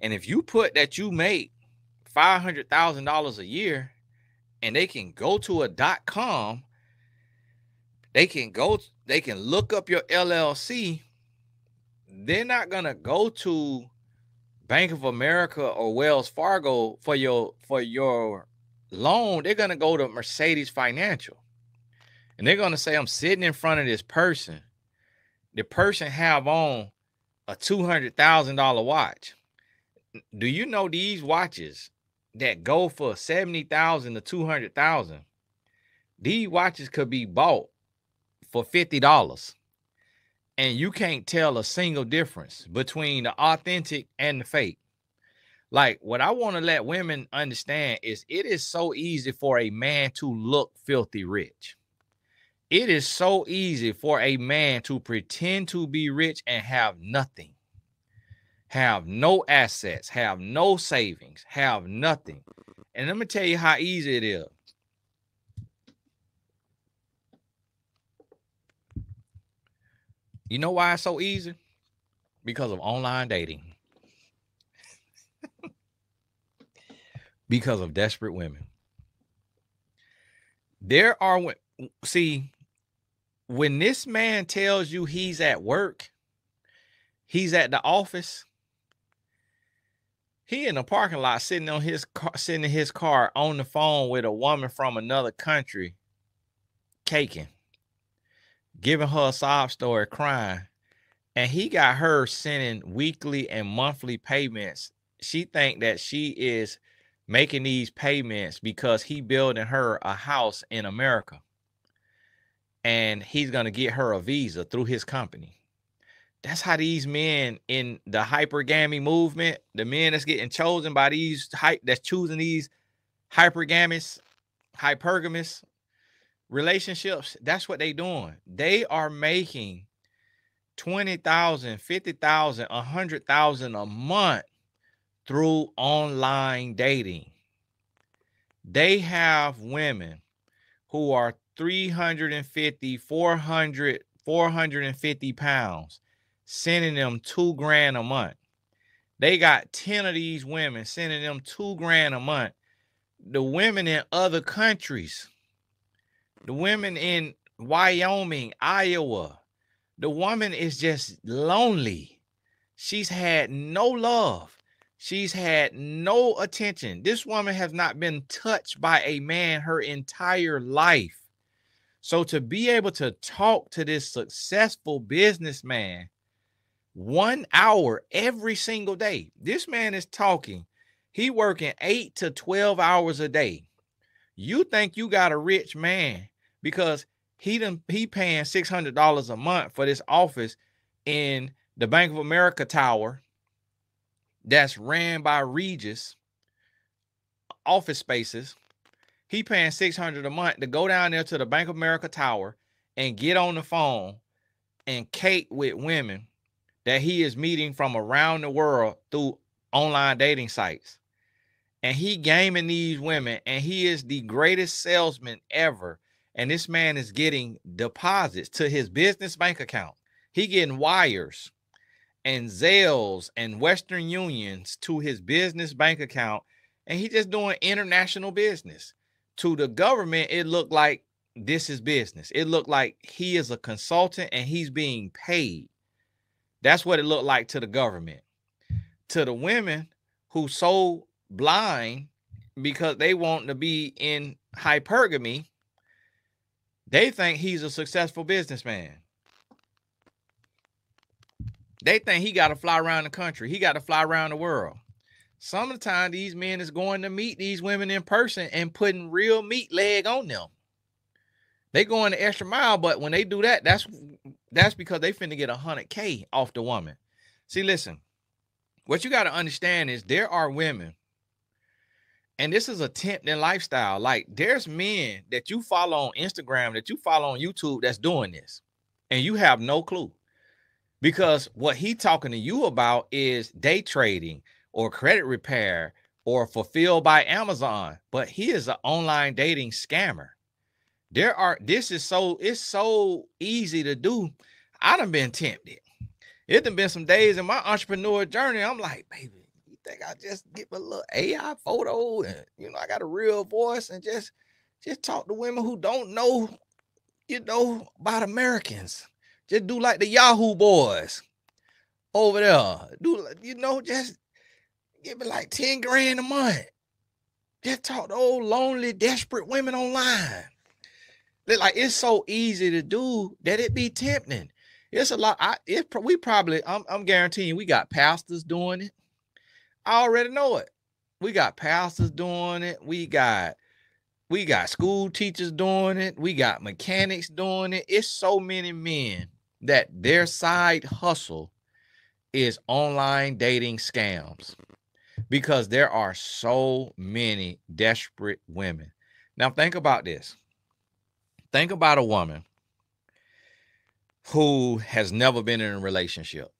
And if you put that you make $500,000 a year, and they can go to a .com, they can look up your LLC. They're not gonna go to Bank of America or Wells Fargo for your loan. They're gonna go to Mercedes Financial, and they're gonna say, I'm sitting in front of this person. The person have on a $200,000 watch. Do you know these watches that go for 70,000 to 200,000? These watches could be bought for $50, and you can't tell a single difference between the authentic and the fake. Like, what I want to let women understand is it is so easy for a man to look filthy rich. It is so easy for a man to pretend to be rich and have nothing, have no assets, have no savings, have nothing. And let me tell you how easy it is. You know why it's so easy? Because of online dating. Because of desperate women. There are, see, when this man tells you he's at work, he's at the office, he in the parking lot sitting in his car on the phone with a woman from another country, caking, giving her a sob story, crying, and he got her sending weekly and monthly payments. She think that she is making these payments because he building her a house in America, and he's gonna get her a visa through his company. That's how these men in the hypergamy movement, the men that's getting chosen by these that's choosing these hypergamous relationships, that's what they doing. They are making 20,000, 50,000, 100,000 a month through online dating. They have women who are 350, 400, 450 pounds, sending them $2,000 a month. They got 10 of these women sending them $2,000 a month. The women in other countries, the women in Wyoming, Iowa, the woman is just lonely. She's had no love. She's had no attention. This woman has not been touched by a man her entire life. So to be able to talk to this successful businessman 1 hour every single day, this man is talking. He working 8 to 12 hours a day. You think you got a rich man because he paying $600 a month for this office in the Bank of America Tower that's ran by Regis office spaces. He paying $600 a month to go down there to the Bank of America Tower and get on the phone and cake with women that he is meeting from around the world through online dating sites. And he gaming these women, and he is the greatest salesman ever. And this man is getting deposits to his business bank account. He getting wires and Zelles and Western Unions to his business bank account. And he just doing international business. To the government, it looked like this is business. It looked like he is a consultant and he's being paid. That's what it looked like to the government. To the women who so blind because they want to be in hypergamy, they think he's a successful businessman. They think he got to fly around the country. He got to fly around the world. Some of the time, these men is going to meet these women in person and putting real meat leg on them. They going the extra mile, but when they do that, that's because they finna get 100K off the woman. See, listen, what you got to understand is there are women, and this is a tempting lifestyle. Like, there's men that you follow on Instagram, that you follow on YouTube that's doing this, and you have no clue. Because what he talking to you about is day trading or credit repair or fulfilled by Amazon. But he is an online dating scammer. It's so easy to do. I done been tempted. It done been some days in my entrepreneur journey. I'm like, baby, you think I just get a little AI photo and, I got a real voice and just talk to women who don't know, about Americans. Just do like the Yahoo boys over there. Do, just give me like 10 grand a month. Just talk to old, lonely, desperate women online. It's so easy to do that it be tempting. It's a lot. I'm guaranteeing we got pastors doing it. I already know it. We got pastors doing it. We got school teachers doing it. We got mechanics doing it. It's so many men that their side hustle is online dating scams. because there are so many desperate women. Now, think about this. Think about a woman who has never been in a relationship.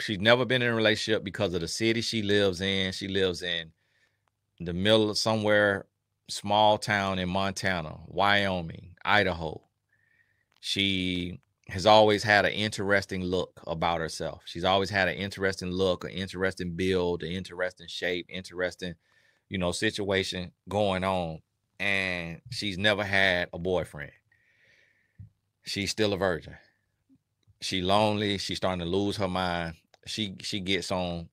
She's never been in a relationship because of the city she lives in. She lives in the middle of somewhere, small town in Montana, Wyoming, Idaho. She has always had an interesting look about herself. She's always had an interesting look, an interesting build, an interesting shape, interesting, situation going on. And she's never had a boyfriend. She's still a virgin. She's lonely. She's starting to lose her mind. She gets on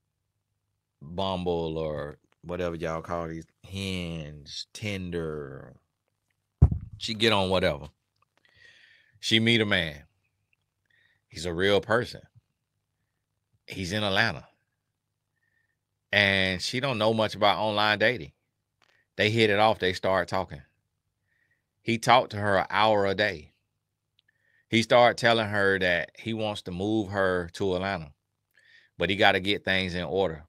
Bumble or whatever y'all call these, Hinge, Tinder. She get on whatever. She meet a man. He's a real person. He's in Atlanta. And she don't know much about online dating. They hit it off. They start talking. He talked to her an hour a day. He started telling her that he wants to move her to Atlanta, but he got to get things in order.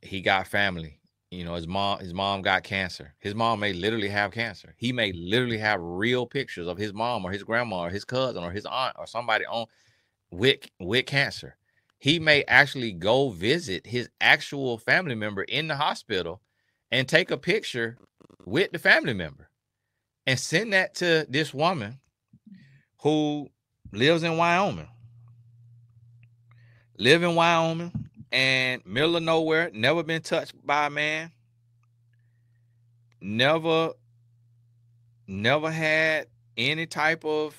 He got family. His mom got cancer. His mom may literally have cancer. He may literally have real pictures of his mom or his grandma or his cousin or his aunt or somebody with cancer. He may actually go visit his actual family member in the hospital and take a picture with the family member and send that to this woman who lives in Wyoming. Live in Wyoming and middle of nowhere, never been touched by a man. Never had any type of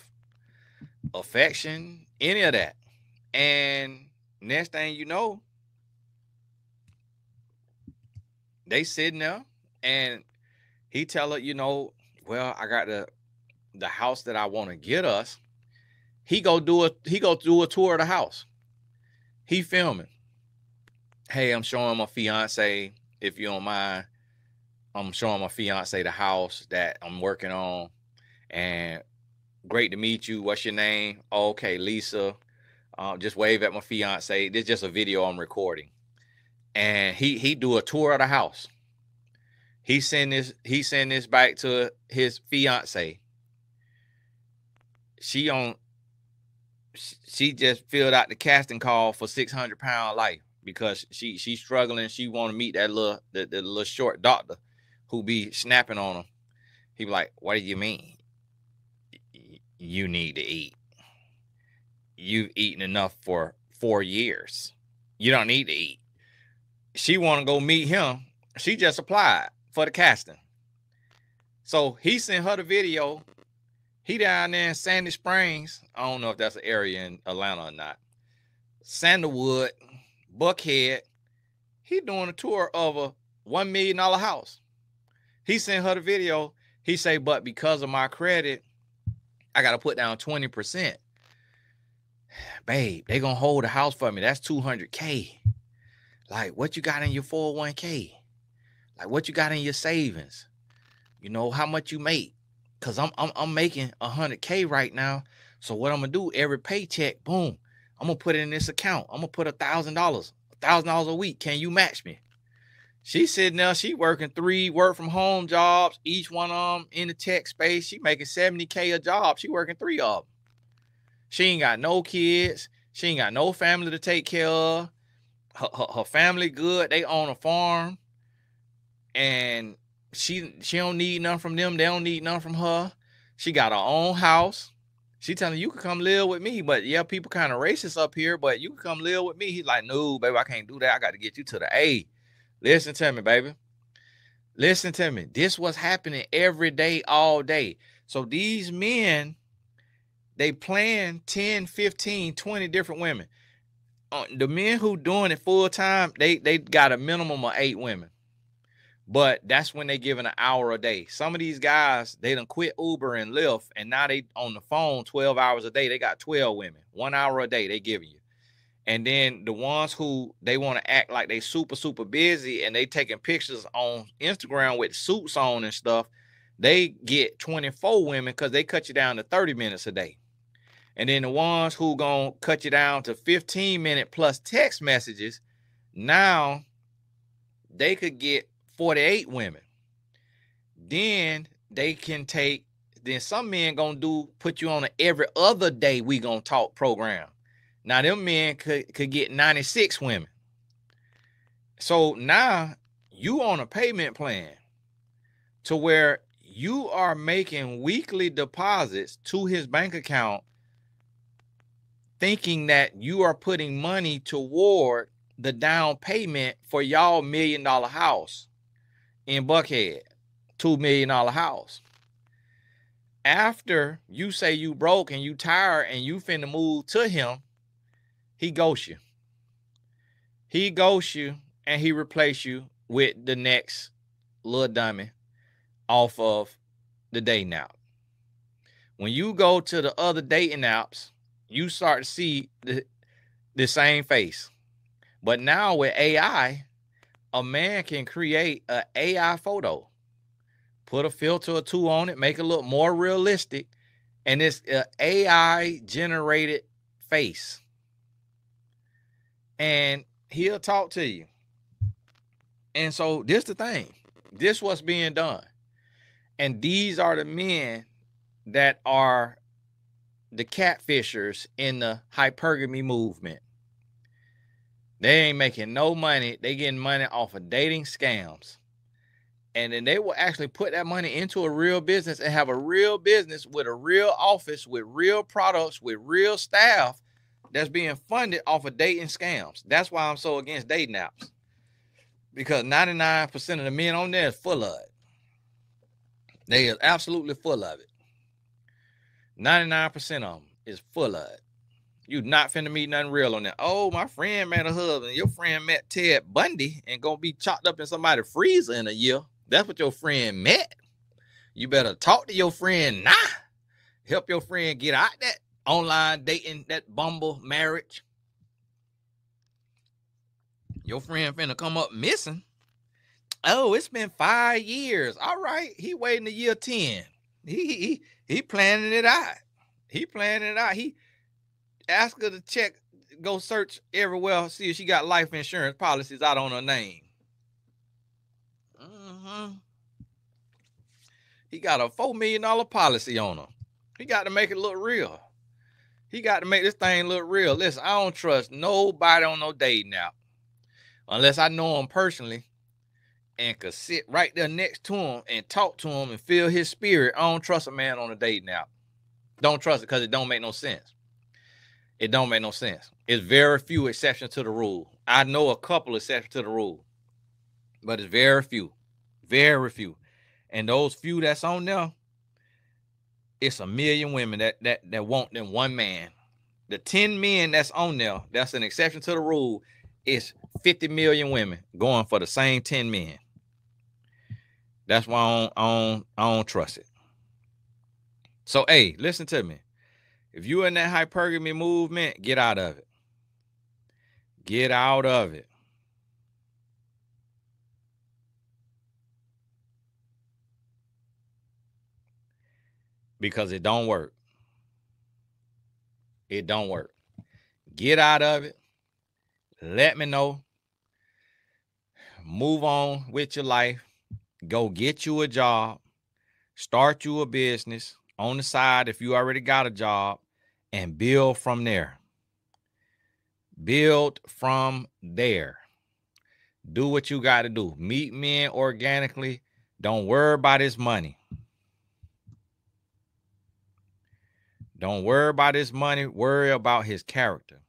affection, any of that. And next thing you know, they sitting there and he tell her, well, I got the house that I want to get us. He go do a tour of the house. He filming. Hey, I'm showing my fiance, if you don't mind. I'm showing my fiance the house that I'm working on. And great to meet you. What's your name? Oh, okay, Lisa. Just wave at my fiance. This is just a video I'm recording. And he do a tour of the house. He send this back to his fiance. She just filled out the casting call for 600-pound life because she's struggling. She want to meet that the little short doctor who be snapping on him. He be like, what do you mean? You need to eat. You've eaten enough for 4 years. You don't need to eat. She want to go meet him. She just applied for the casting. So he sent her the video. He down there in Sandy Springs. I don't know if that's an area in Atlanta or not. Sandalwood, Buckhead. He doing a tour of a $1 million house. He sent her the video. He say, but because of my credit, I got to put down 20%. Babe, they going to hold the house for me. That's $200K. Like, what you got in your 401k? Like, what you got in your savings? How much you make? Because I'm making $100K right now. So what I'm going to do, every paycheck, boom, I'm going to put it in this account. I'm going to put $1,000 a week. Can you match me? She sitting there, she working 3 work from home jobs, each one of them in the tech space. She making $70K a job. She working 3 of them. She ain't got no kids. She ain't got no family to take care of. Her family good. They own a farm. And she don't need nothing from them. They don't need nothing from her. She got her own house. She telling you can come live with me. But yeah, people kind of racist up here, but you can come live with me. He's like, no, baby, I can't do that. I got to get you to the A. Listen to me, baby. Listen to me. This was happening every day, all day. So these men, they plan 10, 15, 20 different women. The men who doing it full time, they got a minimum of 8 women. But that's when they giving an hour a day. Some of these guys, they done quit Uber and Lyft, and now they on the phone 12 hours a day. They got 12 women. 1 hour a day they giving you. And then the ones who they want to act like they super, super busy and they taking pictures on Instagram with suits on and stuff, they get 24 women because they cut you down to 30 minutes a day. And then the ones who gonna cut you down to 15 minutes plus text messages, now they could get 48 women. Then they can take, then some men gonna put you on a every other day we gonna talk program. Now them men could get 96 women. So now you on a payment plan to where you are making weekly deposits to his bank account, thinking that you are putting money toward the down payment for y'all $1 million house in Buckhead, $2 million house. After you say you broke and you tired and you finna move to him, he ghosts you. He ghosts you and he replace you with the next little dummy off of the dating app. When you go to the other dating apps, you start to see the same face. But now with AI, a man can create an AI photo, put a filter or two on it, make it look more realistic, and it's an AI generated face. And he'll talk to you. And so this the thing. This what's being done. And these are the men that are the catfishers in the hypergamy movement. They ain't making no money. They getting money off of dating scams. And then they will actually put that money into a real business and have a real business with a real office, with real products, with real staff that's being funded off of dating scams. That's why I'm so against dating apps. Because 99% of the men on there is full of it. They are absolutely full of it. 99% of them is full of it. You not finna meet nothing real on there. Oh, my friend met a husband. Your friend met Ted Bundy and gonna be chopped up in somebody's freezer in a year. That's what your friend met. You better talk to your friend now. Help your friend get out that online dating, that Bumble marriage. Your friend finna come up missing. Oh, it's been 5 years. All right, he waiting to year 10. He planning it out. He planning it out. He ask her to check, go search everywhere, see if she got life insurance policies out on her name. He got a $4 million policy on her. He got to make it look real. He got to make this thing look real. Listen, I don't trust nobody on no dating app unless I know him personally and could sit right there next to him and talk to him and feel his spirit. I don't trust a man on a dating app. Don't trust it because it don't make no sense. It don't make no sense. It's very few exceptions to the rule. I know a couple exceptions to the rule, but it's very few. Very few. And those few that's on there, it's 1 million women that want them one man. The 10 men that's on there, that's an exception to the rule, is 50 million women going for the same 10 men. That's why I don't trust it. So, hey, listen to me. If you're in that hypergamy movement, get out of it. Get out of it. Because it don't work. It don't work. Get out of it. Let me know. Move on with your life. Go get you a job. Start you a business on the side if you already got a job, and build from there. Build from there. Do what you got to do. Meet men organically. Don't worry about his money. Don't worry about his money. Worry about his character.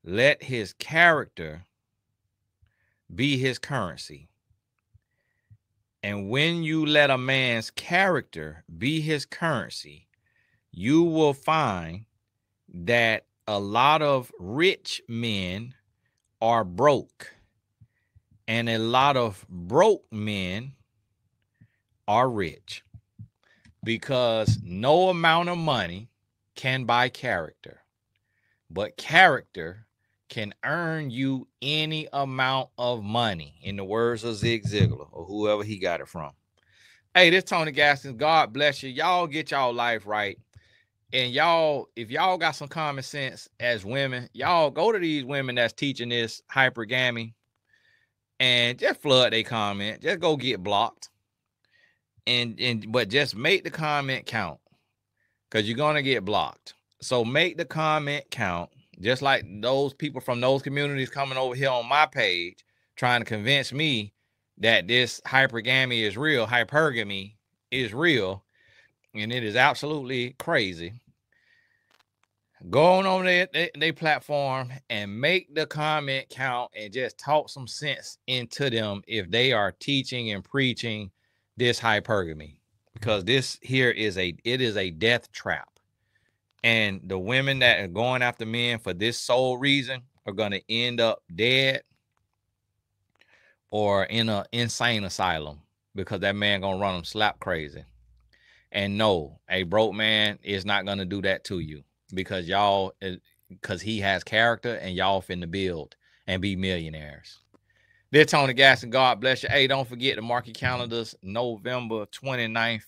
Let his character be his currency. And when you let a man's character be his currency, you will find that a lot of rich men are broke, and a lot of broke men are rich, because no amount of money can buy character, but character can earn you any amount of money, in the words of Zig Ziglar or whoever he got it from. Hey, this Tony Gaskins. God bless you. Y'all get y'all life right. And y'all, if y'all got some common sense as women, y'all go to these women that's teaching this hypergamy and just flood they comment. Just go get blocked. But just make the comment count, because you're gonna get blocked. So make the comment count, just like those people from those communities coming over here on my page trying to convince me that this hypergamy is real, hypergamy is real, and it is absolutely crazy. Go on over their platform and make the comment count and just talk some sense into them if they are teaching and preaching this hypergamy, because this here is a death trap. And the women that are going after men for this sole reason are going to end up dead or in an insane asylum, because that man going to run them slap crazy. And no, a broke man is not going to do that to you, because he has character and y'all finna build and be millionaires. This Tony Gaston, God bless you. Hey, don't forget to mark your calendars, November 29th.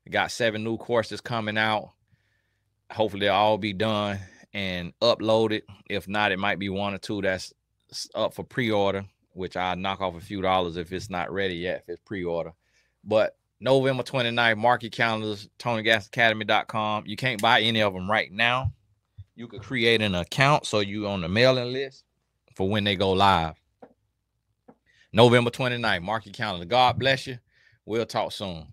We got 7 new courses coming out. Hopefully they'll all be done and uploaded. If not, it might be 1 or 2 that's up for pre-order, which I'll knock off a few dollars if it's not ready yet, if it's pre-order. But November 29th, mark your calendars, TonyGastonAcademy.com. You can't buy any of them right now. You could create an account so you on the mailing list for when they go live. November 29th, mark your calendar. God bless you. We'll talk soon.